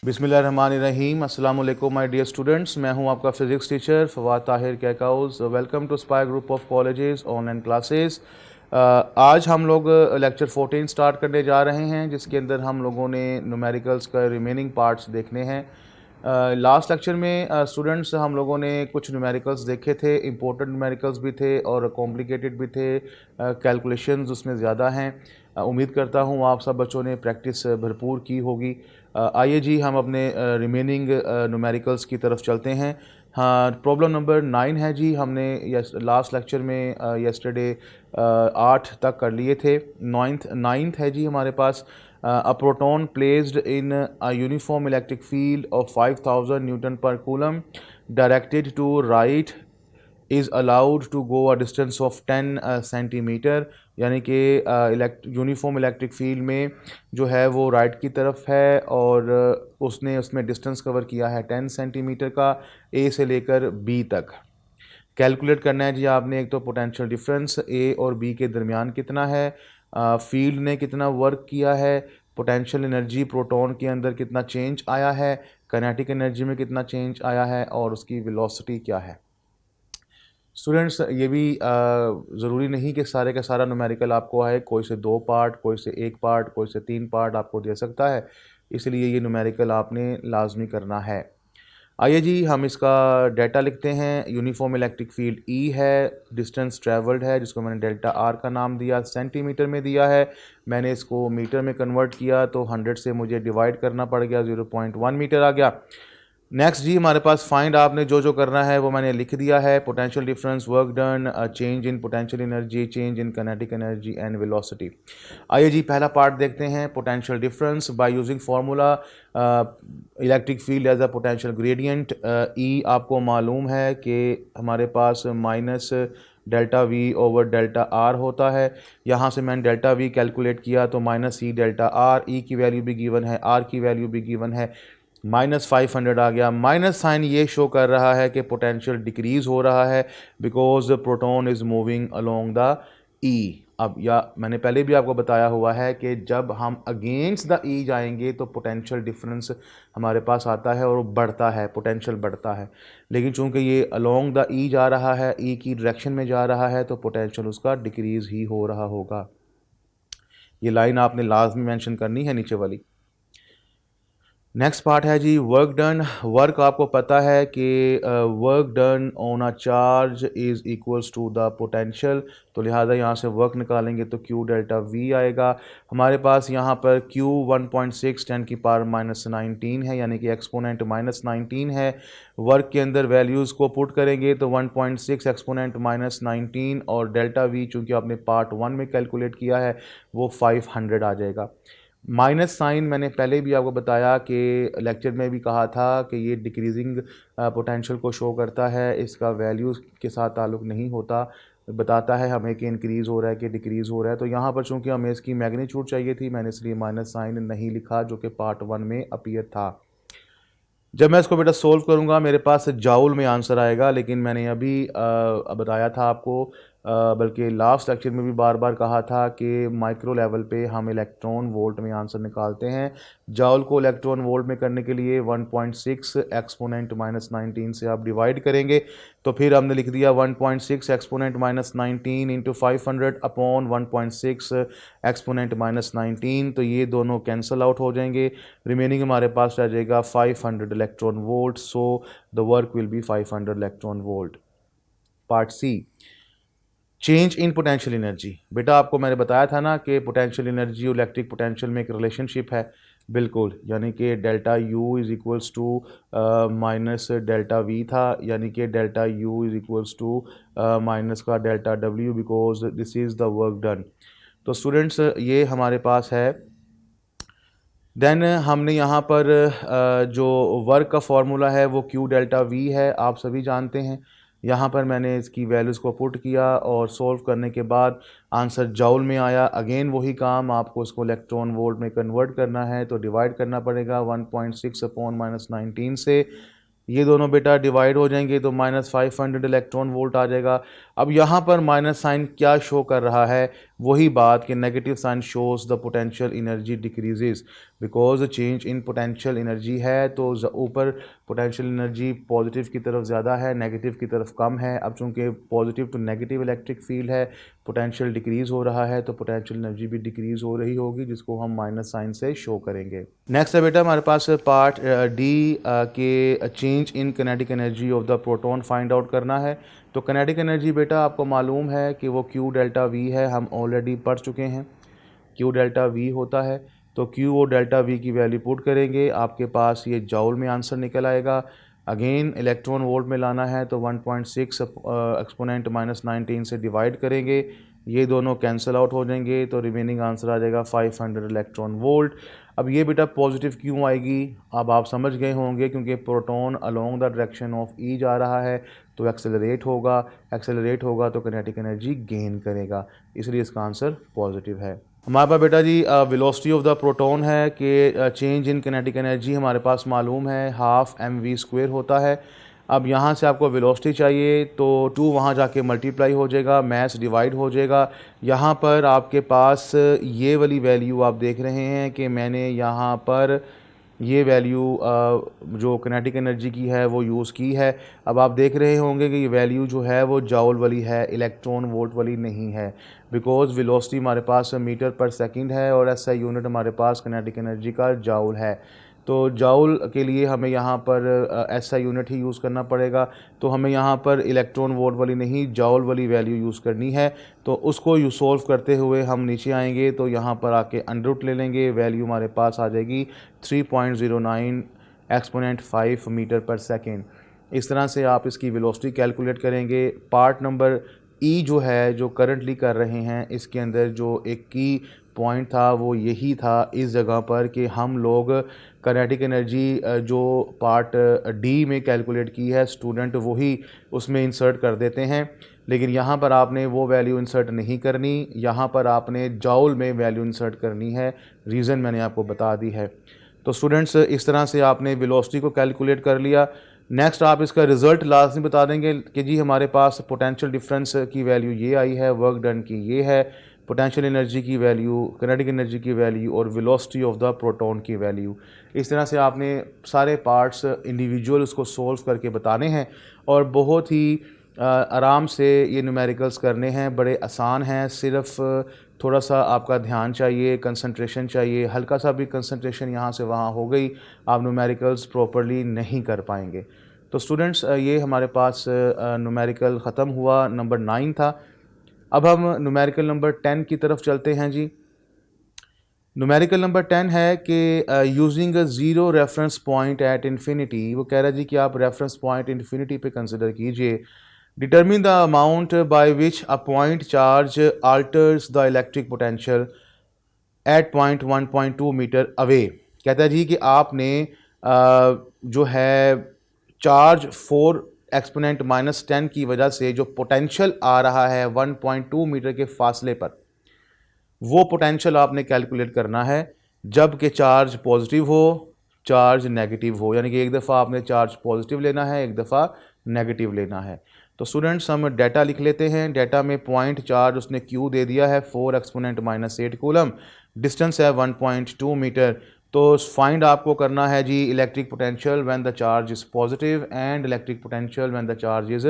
बिस्मिल्लाहिर्रहमानिर्रहीम। अस्सलाम वालेकुम माय डियर स्टूडेंट्स, मैं हूं आपका physics teacher Fawad Tahir Kaikaus. Welcome to Spire group of colleges online classes. आज हम लोग लेक्चर 14 स्टार्ट करने जा रहे हैं, जिसके अंदर हम लोगों ने न्यूमेरिकल्स का रिमेनिंग पार्ट्स देखने हैं। लास्ट लेक्चर में स्टूडेंट्स हम लोगों ने कुछ न्यूमेरिकल्स देखे थे, इंपॉर्टेंट न्यूमेरिकल्स भी थे और कॉम्प्लिकेटेड भी थे, कैलकुलेशंस उसमें ज़्यादा हैं। उम्मीद करता हूँ आप सब बच्चों ने प्रैक्टिस भरपूर की होगी। आइए जी हम अपने रिमेनिंग न्यूमेरिकल्स की तरफ चलते हैं। हाँ, प्रॉब्लम नंबर 9 है जी। हमने लास्ट लेक्चर में यस्टरडे 8 तक कर लिए थे। नाइन्थ है जी हमारे पास। A proton placed in a uniform electric field of 5000 Newton per Coulomb directed to right is allowed to go a distance of 10 centimetre. यानी कि यूनिफॉर्म इलेक्ट्रिक फील्ड में जो है वो राइट की तरफ है और उसने उसमें डिस्टेंस कवर किया है 10 सेंटीमीटर का, ए से लेकर बी तक। कैलकुलेट करना है जी आपने। एक तो पोटेंशियल डिफरेंस ए और बी के दरमियान कितना है, फील्ड ने कितना वर्क किया है, पोटेंशियल एनर्जी प्रोटॉन के अंदर कितना चेंज आया है, काइनेटिक एनर्जी में कितना चेंज आया है और उसकी वेलोसिटी क्या है। स्टूडेंट्स ये भी ज़रूरी नहीं कि सारे का सारा न्यूमेरिकल आपको आए। कोई से 2 पार्ट, कोई से 1 पार्ट, कोई से 3 पार्ट आपको दे सकता है, इसलिए ये न्यूमेरिकल आपने लाजमी करना है। आइए जी हम इसका डाटा लिखते हैं। यूनिफॉर्म इलेक्ट्रिक फील्ड ई है, डिस्टेंस ट्रैवल्ड है जिसको मैंने डेल्टा आर का नाम दिया, सेंटीमीटर में दिया है। मैंने इसको मीटर में कन्वर्ट किया तो 100 से मुझे डिवाइड करना पड़ गया, 0.1 मीटर आ गया। नेक्स्ट जी हमारे पास फाइंड आपने जो करना है वो मैंने लिख दिया है। Potential difference, work done, change in potential energy, change in kinetic energy and velocity. आइए जी पहला पार्ट देखते हैं। Potential difference by using formula electric field as a potential gradient. E आपको मालूम है कि हमारे पास minus delta V over delta R होता है। यहाँ से मैंने डेल्टा वी कैलकुलेट किया तो माइनस ई डेल्टा आर, ई की वैल्यू भी गिवन है, आर की वैल्यू भी गिवन है, -500 आ गया। माइनस साइन ये शो कर रहा है कि पोटेंशियल डिक्रीज हो रहा है because proton is moving along the E. अब या मैंने पहले भी आपको बताया हुआ है कि जब हम अगेंस्ट द ई जाएंगे तो पोटेंशियल डिफरेंस हमारे पास आता है और बढ़ता है, पोटेंशियल बढ़ता है। लेकिन चूंकि ये अलोंग द ई जा रहा है, ई की डायरेक्शन में जा रहा है, तो पोटेंशियल उसका डिक्रीज ही हो रहा होगा। ये लाइन आपने लाजमी मेंशन करनी है नीचे वाली। नेक्स्ट पार्ट है जी वर्क डन। वर्क आपको पता है कि work done on a charge is equals to the potential, तो लिहाजा यहाँ से वर्क निकालेंगे तो Q डेल्टा V आएगा। हमारे पास यहाँ पर Q 1.6 10 की पावर -19 है, यानी कि एक्सपोनेंट -19 है। वर्क के अंदर वैल्यूज़ को पुट करेंगे तो 1.6 एक्सपोनेंट -19 और डेल्टा V चूँकि आपने पार्ट 1 में कैलकुलेट किया है वो 500 आ जाएगा। माइनस साइन मैंने पहले भी आपको बताया कि लेक्चर में भी कहा था कि ये डिक्रीजिंग पोटेंशियल को शो करता है, इसका वैल्यूज़ के साथ ताल्लुक़ नहीं होता, बताता है हमें कि इंक्रीज़ हो रहा है कि डिक्रीज़ हो रहा है। तो यहाँ पर चूँकि हमें इसकी मैग्नीट्यूड चाहिए थी, मैंने इसलिए माइनस साइन नहीं लिखा जो कि पार्ट 1 में अपीयर था। जब मैं इसको बेटा सोल्व करूँगा मेरे पास जाउल में आंसर आएगा, लेकिन मैंने अभी बताया था आपको, बल्कि लास्ट लेक्चर में भी बार बार कहा था कि माइक्रो लेवल पे हम इलेक्ट्रॉन वोल्ट में आंसर निकालते हैं। जाउल को इलेक्ट्रॉन वोल्ट में करने के लिए 1.6 एक्सपोनेंट -19 से आप डिवाइड करेंगे तो फिर हमने लिख दिया 1.6 एक्सपोनेंट -19 इंटू 500 अपॉन 1.6 एक्सपोनेंट -19, तो ये दोनों कैंसल आउट हो जाएंगे। रिमेनिंग हमारे पास रह जाएगा 500 electron volt, so the work will be 500 electron volt. Part C, change in potential energy. बेटा आपको मैंने बताया था ना कि पोटेंशियल एनर्जी और इलेक्ट्रिक पोटेंशियल में एक रिलेशनशिप है, बिल्कुल, यानी कि delta U is equals to minus delta V था, यानी कि delta U is equals to minus का delta W because this is the work done. तो स्टूडेंट्स ये हमारे पास है। देन हमने यहाँ पर जो वर्क का फार्मूला है वो Q डेल्टा V है, आप सभी जानते हैं। यहाँ पर मैंने इसकी वैल्यूज़ को पुट किया और सॉल्व करने के बाद आंसर जाउल में आया। अगेन वही काम, आपको इसको इलेक्ट्रॉन वोल्ट में कन्वर्ट करना है तो डिवाइड करना पड़ेगा 1.6 अपॉन -19 से। ये दोनों बेटा डिवाइड हो जाएंगे तो -500 इलेक्ट्रॉन वोल्ट आ जाएगा। अब यहाँ पर माइनस साइन क्या शो कर रहा है, वही बात कि negative sign shows the potential energy decreases, because change in potential energy है तो ऊपर पोटेंशियल एनर्जी पॉजिटिव की तरफ ज़्यादा है, नेगेटिव की तरफ कम है। अब चूंकि positive to negative electric field है, पोटेंशियल डिक्रीज़ हो रहा है, तो पोटेंशियल एनर्जी भी डिक्रीज़ हो रही होगी, जिसको हम माइनस साइन से शो करेंगे। नेक्स्ट है बेटा हमारे पास पार्ट डी के change in kinetic energy of the proton find out करना है। तो किनेटिक एनर्जी बेटा आपको मालूम है कि वो Q डेल्टा V है, हम ऑलरेडी पढ़ चुके हैं। Q डेल्टा V होता है, तो Q और डेल्टा V की वैल्यू पुट करेंगे, आपके पास ये जॉल में आंसर निकल आएगा। अगेन इलेक्ट्रॉन वोल्ट में लाना है तो 1.6 एक्सपोनेंट -19 से डिवाइड करेंगे, ये दोनों कैंसिल आउट हो जाएंगे, तो रिमेनिंग आंसर आ जाएगा 500 इलेक्ट्रॉन वोल्ट। अब ये बेटा पॉजिटिव क्यों आएगी, अब आप समझ गए होंगे, क्योंकि proton along the direction of E जा रहा है तो एक्सेलरेट होगा तो किनेटिक एनर्जी गेन करेगा, इसलिए इसका आंसर पॉजिटिव है। हमारे पास बेटा जी वेलोसिटी ऑफ द प्रोटॉन है कि चेंज इन किनेटिक एनर्जी हमारे पास मालूम है ½ mv² होता है। अब यहाँ से आपको वेलोसिटी चाहिए तो 2 वहाँ जाके मल्टीप्लाई हो जाएगा, मैस डिवाइड हो जाएगा। यहाँ पर आपके पास ये वाली वैल्यू आप देख रहे हैं कि मैंने यहाँ पर ये वैल्यू जो किनेटिक एनर्जी की है वो यूज़ की है। अब आप देख रहे होंगे कि ये वैल्यू जो है वो जॉल वाली है, इलेक्ट्रॉन वोल्ट वाली नहीं है, बिकॉज वेलोसिटी हमारे पास मीटर पर सेकंड है और SI यूनिट हमारे पास किनेटिक एनर्जी का जॉल है। तो जॉल के लिए हमें यहाँ पर SI यूनिट ही यूज़ करना पड़ेगा, तो हमें यहाँ पर इलेक्ट्रॉन वोल्ट वाली नहीं जॉल वाली वैल्यू यूज़ करनी है। तो उसको सॉल्व करते हुए हम नीचे आएंगे तो यहाँ पर आके अंडर रूट ले लेंगे, वैल्यू हमारे पास आ जाएगी 3.09 एक्सपोनेंट 5 मीटर पर सेकेंड। इस तरह से आप इसकी वेलोसिटी कैलकुलेट करेंगे। पार्ट नंबर ई जो है जो करंटली कर रहे हैं, इसके अंदर जो एक की पॉइंट था वो यही था इस जगह पर कि हम लोग किनेटिक एनर्जी जो पार्ट डी में कैलकुलेट की है स्टूडेंट वही उसमें इंसर्ट कर देते हैं, लेकिन यहाँ पर आपने वो वैल्यू इंसर्ट नहीं करनी, यहाँ पर आपने जॉल में वैल्यू इंसर्ट करनी है। रीज़न मैंने आपको बता दी है। तो स्टूडेंट्स इस तरह से आपने वेलोसिटी को कैलकुलेट कर लिया। नेक्स्ट आप इसका रिज़ल्ट लाजमी बता देंगे कि जी हमारे पास पोटेंशियल डिफरेंस की वैल्यू ये आई है, वर्क डन की ये है, पोटेंशियल एनर्जी की वैल्यू, किनेटिक एनर्जी की वैल्यू और वेलोसिटी ऑफ द प्रोटॉन की वैल्यू। इस तरह से आपने सारे पार्ट्स इंडिविजुअल उसको सोल्व करके बताने हैं और बहुत ही आराम से ये न्यूमेरिकल्स करने हैं, बड़े आसान हैं। सिर्फ थोड़ा सा आपका ध्यान चाहिए, कंसंट्रेशन चाहिए, हल्का सा भी कंसंट्रेशन यहाँ से वहाँ हो गई, आप न्यूमेरिकल्स प्रॉपरली नहीं कर पाएंगे। तो स्टूडेंट्स ये हमारे पास न्यूमेरिकल ख़त्म हुआ, नंबर 9 था। अब हम न्यूमेरिकल नंबर 10 की तरफ चलते हैं जी। न्यूमेरिकल नंबर 10 है कि using a zero reference point at infinity, वो कह रहा है जी कि आप रेफरेंस पॉइंट इन्फिनिटी पे कंसिडर कीजिए। Determine the amount by which a point charge alters the electric potential at point 1.2 meter away. कहता है जी कि आपने जो है चार्ज 4 एक्सपोनेंट -10 की वजह से जो पोटेंशियल आ रहा है 1.2 मीटर के फासले पर, वो पोटेंशियल आपने कैलकुलेट करना है जबकि चार्ज पॉजिटिव हो, चार्ज नेगेटिव हो, यानी कि एक दफ़ा आपने चार्ज पॉजिटिव लेना है, एक दफ़ा नेगेटिव लेना है। तो स्टूडेंट्स हम डाटा लिख लेते हैं। डाटा में पॉइंट चार्ज उसने Q दे दिया है 4 एक्सपोनेंट -8 कूलम, डिस्टेंस है 1.2 मीटर। तो फाइंड आपको करना है जी electric potential when the charge is positive and electric potential when the charge is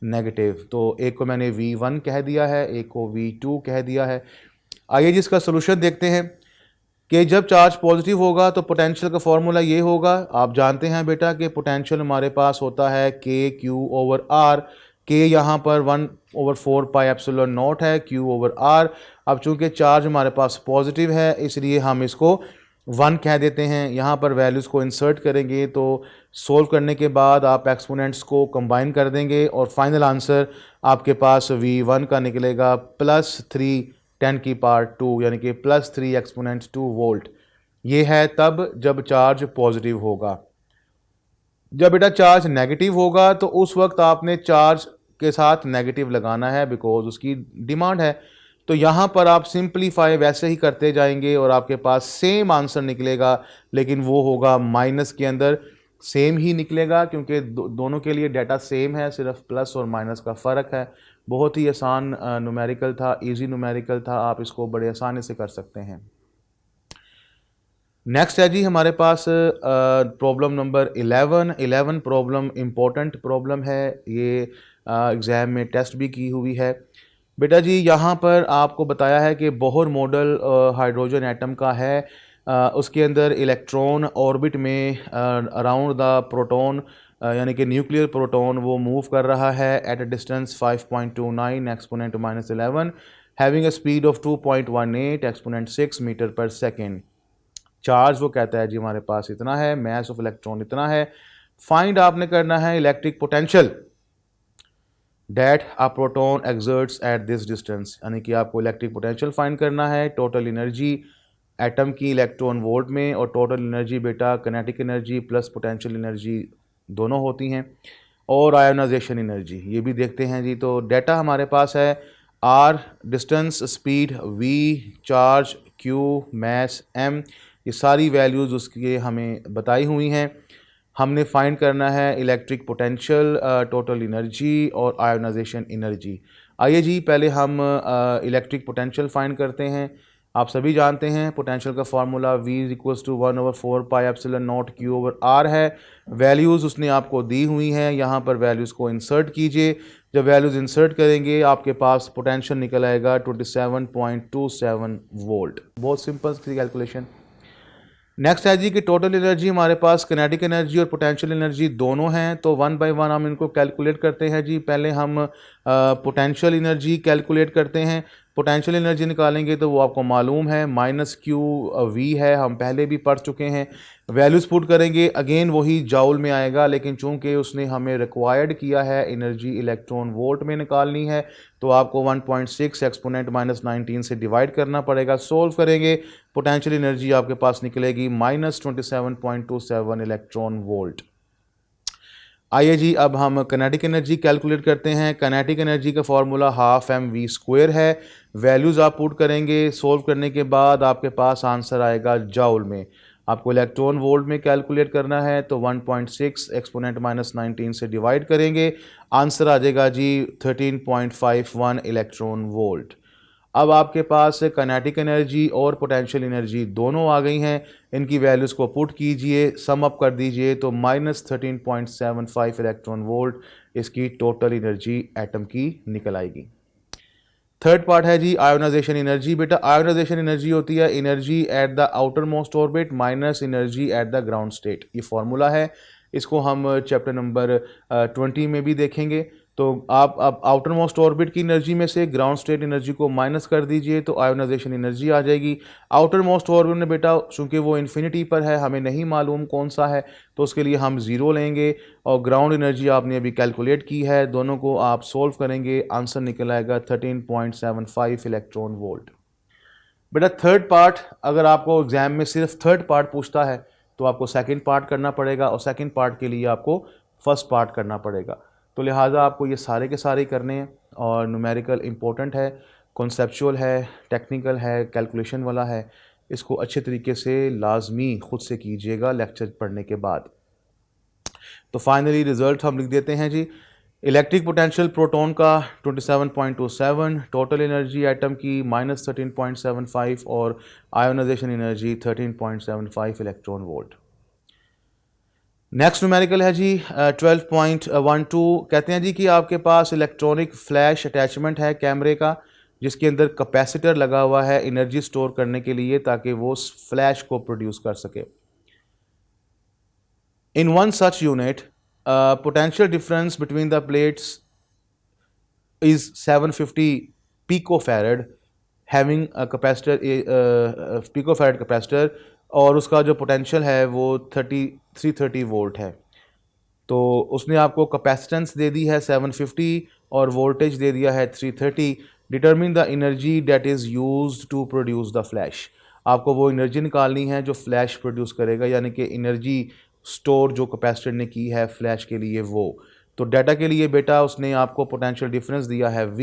negative. तो एक को मैंने V1 कह दिया है, एक को V2 कह दिया है। आइए जिसका सोल्यूशन देखते हैं कि जब चार्ज पॉजिटिव होगा तो पोटेंशियल का फॉर्मूला ये होगा, आप जानते हैं बेटा कि पोटेंशियल हमारे पास होता है KQ/R। के यहाँ पर 1/4 पाई एप्सिलॉन नॉट है, Q/R। अब चूंकि चार्ज हमारे पास पॉजिटिव है इसलिए हम इसको 1 कह देते हैं। यहाँ पर वैल्यूज़ को इंसर्ट करेंगे तो सोल्व करने के बाद आप एक्सपोनेंट्स को कंबाइन कर देंगे और फाइनल आंसर आपके पास V1 का निकलेगा +3 10 की पावर 2, यानी कि +3 एक्सपोनेंट 2 वोल्ट। ये है तब जब चार्ज पॉजिटिव होगा। जब बेटा चार्ज नेगेटिव होगा तो उस वक्त आपने चार्ज के साथ नेगेटिव लगाना है, बिकॉज उसकी डिमांड है। तो यहाँ पर आप सिंप्लीफाई वैसे ही करते जाएंगे और आपके पास सेम आंसर निकलेगा, लेकिन वो होगा माइनस के अंदर। सेम ही निकलेगा क्योंकि दोनों के लिए डाटा सेम है, सिर्फ प्लस और माइनस का फ़र्क है। बहुत ही आसान न्यूमेरिकल था, इजी न्यूमेरिकल था, आप इसको बड़े आसानी से कर सकते हैं। नेक्स्ट है जी हमारे पास problem number 11 problem important problem है, ये एग्ज़ाम में टेस्ट भी की हुई है। बेटा जी यहाँ पर आपको बताया है कि बोहर मॉडल हाइड्रोजन एटम का है, उसके अंदर इलेक्ट्रॉन ऑर्बिट में अराउंड द प्रोटॉन यानी कि न्यूक्लियर प्रोटॉन वो मूव कर रहा है at a distance 5.29 exponent -11 having a speed of 2.18 exponent 6 meter पर सेकेंड। चार्ज वो कहता है जी हमारे पास इतना है, मैस ऑफ इलेक्ट्रॉन इतना है। फाइंड आपने करना है electric potential that a proton exerts at this distance, यानी कि आपको इलेक्ट्रिक पोटेंशियल फाइंड करना है, टोटल एनर्जी एटम की इलेक्ट्रॉन वोल्ट में, और टोटल एनर्जी बेटा kinetic energy plus potential energy दोनों होती हैं, और आयोनाइजेशन एनर्जी ये भी देखते हैं जी। तो डेटा हमारे पास है R distance, speed, V charge, Q mass, M, ये सारी वैल्यूज़ उसकी हमें बताई हुई हैं। हमने फाइंड करना है इलेक्ट्रिक पोटेंशियल, टोटल एनर्जी और आयोनाइजेशन एनर्जी। आइए जी पहले हम इलेक्ट्रिक पोटेंशियल फाइंड करते हैं। आप सभी जानते हैं पोटेंशियल का फार्मूला V = 1/4πε0 Q/R है। वैल्यूज़ उसने आपको दी हुई हैं, यहाँ पर वैल्यूज़ को इंसर्ट कीजिए। जब वैल्यूज़ इंसर्ट करेंगे आपके पास पोटेंशियल निकल आएगा 27.27 वोल्ट। बहुत सिंपल सी कैलकुलेशन। नेक्स्ट है जी कि टोटल एनर्जी हमारे पास किनेटिक एनर्जी और पोटेंशियल एनर्जी दोनों हैं, तो वन बाय वन हम इनको कैलकुलेट करते हैं जी। पहले हम पोटेंशियल एनर्जी कैलकुलेट करते हैं। पोटेंशियल एनर्जी निकालेंगे तो वो आपको मालूम है -QV है, हम पहले भी पढ़ चुके हैं। वैल्यूज़ पुट करेंगे अगेन वही जाउल में आएगा, लेकिन चूंकि उसने हमें रिक्वायर्ड किया है एनर्जी इलेक्ट्रॉन वोल्ट में निकालनी है, तो आपको 1.6 एक्सपोनेंट -19 से डिवाइड करना पड़ेगा। सोल्व करेंगे पोटेंशियल एनर्जी आपके पास निकलेगी -27.27 इलेक्ट्रॉन वोल्ट। आइए जी अब हम किनेटिक एनर्जी कैलकुलेट करते हैं। किनेटिक एनर्जी का फार्मूला ½ mv² है। वैल्यूज़ आप पुट करेंगे, सोल्व करने के बाद आपके पास आंसर आएगा जाउल में। आपको इलेक्ट्रॉन वोल्ट में कैलकुलेट करना है तो 1.6 एक्सपोनेंट -19 से डिवाइड करेंगे, आंसर आ जाएगा जी 13.51 इलेक्ट्रॉन वोल्ट। अब आपके पास किनेटिक एनर्जी और पोटेंशियल एनर्जी दोनों आ गई हैं, इनकी वैल्यूज़ को पुट कीजिए, सम अप कर दीजिए तो -13.75 इलेक्ट्रॉन वोल्ट इसकी टोटल एनर्जी एटम की निकल आएगी। थर्ड पार्ट है जी आयोनाइजेशन एनर्जी। बेटा आयोनाइजेशन एनर्जी होती है energy at the outer most orbit minus energy at the ground state. ये फॉर्मूला है, इसको हम चैप्टर नंबर 20 में भी देखेंगे। तो आप अब आउटर मोस्ट ऑर्बिट की एनर्जी में से ग्राउंड स्टेट एनर्जी को माइनस कर दीजिए तो आयोनाइजेशन एनर्जी आ जाएगी। आउटर मोस्ट ऑर्बिट में बेटा चूंकि वो इन्फिनिटी पर है, हमें नहीं मालूम कौन सा है, तो उसके लिए हम ज़ीरो लेंगे, और ग्राउंड एनर्जी आपने अभी कैलकुलेट की है, दोनों को आप सोल्व करेंगे, आंसर निकल आएगा 13.75 इलेक्ट्रॉन वोल्ट। बेटा थर्ड पार्ट अगर आपको एग्जाम में सिर्फ थर्ड पार्ट पूछता है तो आपको सेकंड पार्ट करना पड़ेगा, और सेकंड पार्ट के लिए आपको फर्स्ट पार्ट करना पड़ेगा। तो लिहाजा आपको ये सारे के सारे करने हैं, और न्यूमेरिकल इम्पोर्टेंट है, कॉन्सेप्चुअल है, टेक्निकल है, कैलकुलेशन वाला है। इसको अच्छे तरीके से लाजमी खुद से कीजिएगा लेक्चर पढ़ने के बाद। तो फाइनली रिजल्ट हम लिख देते हैं जी। इलेक्ट्रिक पोटेंशियल प्रोटॉन का 27.27, टोटल एनर्जी एटम की -13.75 और ionization energy 13.75 electron volt. Next numerical है जी 12.12। कहते हैं जी कि आपके पास इलेक्ट्रॉनिक फ्लैश अटैचमेंट है कैमरे का, जिसके अंदर कैपेसिटर लगा हुआ है एनर्जी स्टोर करने के लिए ताकि वो फ्लैश को प्रोड्यूस कर सके। In one such unit, potential difference between the plates is 750 picofarad, having a capacitor, picofarad capacitor, और उसका जो पोटेंशियल है वो 330 वोल्ट है। तो उसने आपको कैपेसिटेंस दे दी है 750 और वोल्टेज दे दिया है 330। Determine the energy that is used to produce the flash. आपको वो एनर्जी निकालनी है जो फ्लैश प्रोड्यूस करेगा, यानी कि एनर्जी स्टोर जो कैपेसिटर ने की है फ्लैश के लिए वो। तो डाटा के लिए बेटा उसने आपको पोटेंशियल डिफरेंस दिया है V,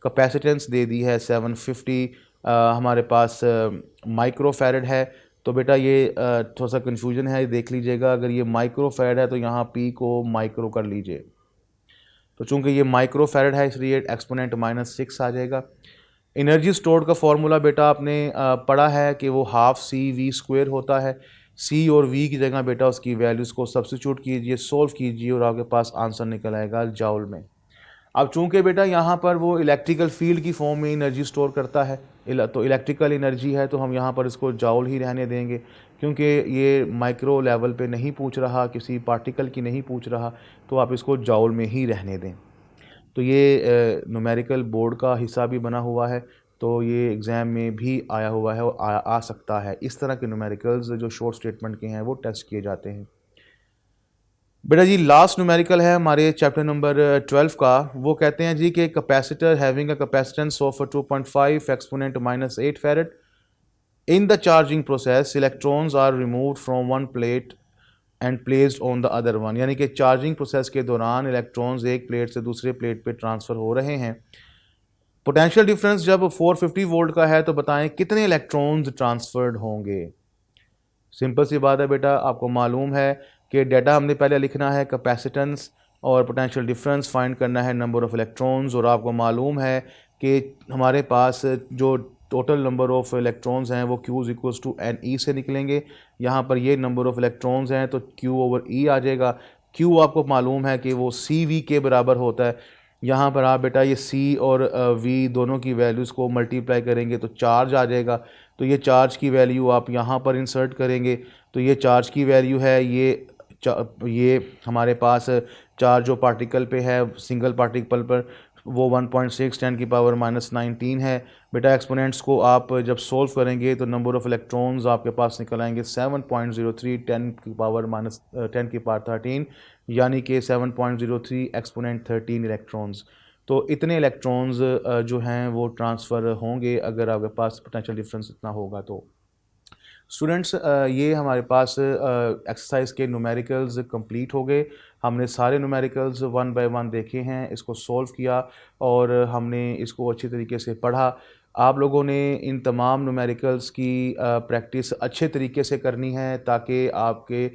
कैपेसिटेंस दे दी है 750, हमारे पास माइक्रोफैरड है, तो बेटा ये थोड़ा सा कन्फ्यूजन है, देख लीजिएगा। अगर ये माइक्रो फैराड है तो यहाँ पी को माइक्रो कर लीजिए। तो चूंकि ये माइक्रो फैराड है इसलिए एक्सपोनेंट -6 आ जाएगा। एनर्जी स्टोर्ड का फॉर्मूला बेटा आपने पढ़ा है कि वो हाफ सी वी स्क्वायर होता है। सी और वी की जगह बेटा उसकी वैल्यूज़ को सब्स्टिट्यूट कीजिए, सोल्व कीजिए और आपके पास आंसर निकल आएगा जॉल में। अब चूंकि बेटा यहाँ पर वो इलेक्ट्रिकल फील्ड की फॉर्म में एनर्जी स्टोर करता है, तो इलेक्ट्रिकल एनर्जी है, तो हम यहाँ पर इसको जाउल ही रहने देंगे, क्योंकि ये माइक्रो लेवल पे नहीं पूछ रहा, किसी पार्टिकल की नहीं पूछ रहा, तो आप इसको जाउल में ही रहने दें। तो ये न्यूमेरिकल बोर्ड का हिस्सा भी बना हुआ है, तो ये एग्ज़ाम में भी आया हुआ है और आ सकता है। इस तरह के न्यूमेरिकल्स जो शॉर्ट स्टेटमेंट के हैं वो टेस्ट किए जाते हैं। बेटा जी लास्ट न्यूमेरिकल है हमारे चैप्टर नंबर 12 का। वो कहते हैं जी कि capacitor having a capacitance of 2.5 exponent -8 farad in the charging process electrons are removed from one plate and placed on the other one. यानी कि चार्जिंग प्रोसेस के दौरान इलेक्ट्रॉन्स एक प्लेट से दूसरे प्लेट पे ट्रांसफ़र हो रहे हैं। पोटेंशियल डिफरेंस जब 450 वोल्ट का है तो बताएं कितने इलेक्ट्रॉन्स ट्रांसफर्ड होंगे। सिंपल सी बात है बेटा, आपको मालूम है कि डाटा हमने पहले लिखना है कैपेसिटेंस और पोटेंशियल डिफरेंस फाइंड करना है नंबर ऑफ़ इलेक्ट्रॉन्स, और आपको मालूम है कि हमारे पास जो टोटल नंबर ऑफ़ इलेक्ट्रॉन्स हैं वो Q = NE से निकलेंगे। यहाँ पर ये नंबर ऑफ़ इलेक्ट्रॉन्स हैं तो Q/E आ जाएगा। Q आपको मालूम है कि वो CV के बराबर होता है। यहाँ पर आप बेटा ये C और V दोनों की वैल्यूज़ को मल्टीप्लाई करेंगे तो चार्ज आ जाएगा। तो ये चार्ज की वैल्यू आप यहाँ पर इंसर्ट करेंगे, तो ये चार्ज की वैल्यू है, ये हमारे पास चार्ज जो पार्टिकल पे है सिंगल पार्टिकल पर वो 1.6 10⁻⁻19 है। बेटा एक्सपोनेंट्स को आप जब सोल्व करेंगे तो नंबर ऑफ़ इलेक्ट्रॉन्स आपके पास निकल आएंगे 7.03 10⁻13, यानी कि 7.03 एक्सपोनेंट 13 इलेक्ट्रॉन्स। तो इतने इलेक्ट्रॉन्स जो हैं वो ट्रांसफ़र होंगे अगर आपके पास पोटेंशियल डिफरेंस इतना होगा। तो स्टूडेंट्स ये हमारे पास एक्सरसाइज के न्यूमेरिकल्स कंप्लीट हो गए। हमने सारे न्यूमेरिकल्स वन बाय वन देखे हैं, इसको सॉल्व किया और हमने इसको अच्छी तरीके से पढ़ा। आप लोगों ने इन तमाम न्यूमेरिकल्स की प्रैक्टिस अच्छे तरीके से करनी है ताकि आपके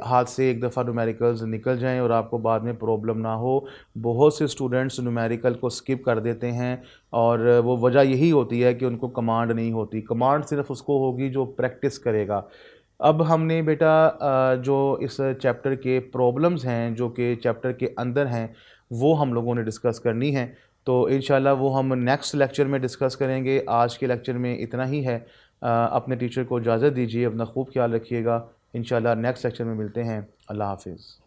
हाथ से एक दफ़ा न्यूमेरिकल्स निकल जाएं और आपको बाद में प्रॉब्लम ना हो। बहुत से स्टूडेंट्स न्यूमेरिकल को स्किप कर देते हैं और वो वजह यही होती है कि उनको कमांड नहीं होती। कमांड सिर्फ उसको होगी जो प्रैक्टिस करेगा। अब हमने बेटा जो इस चैप्टर के प्रॉब्लम्स हैं जो कि चैप्टर के अंदर हैं वो हम लोगों ने डिस्कस करनी है, तो इंशाल्लाह वो हम नेक्स्ट लेक्चर में डिस्कस करेंगे। आज के लेक्चर में इतना ही है। अपने टीचर को इजाज़त दीजिए, अपना खूब ख्याल रखिएगा। इंशाल्लाह नेक्स्ट लेक्चर में मिलते हैं। अल्लाह हाफिज़।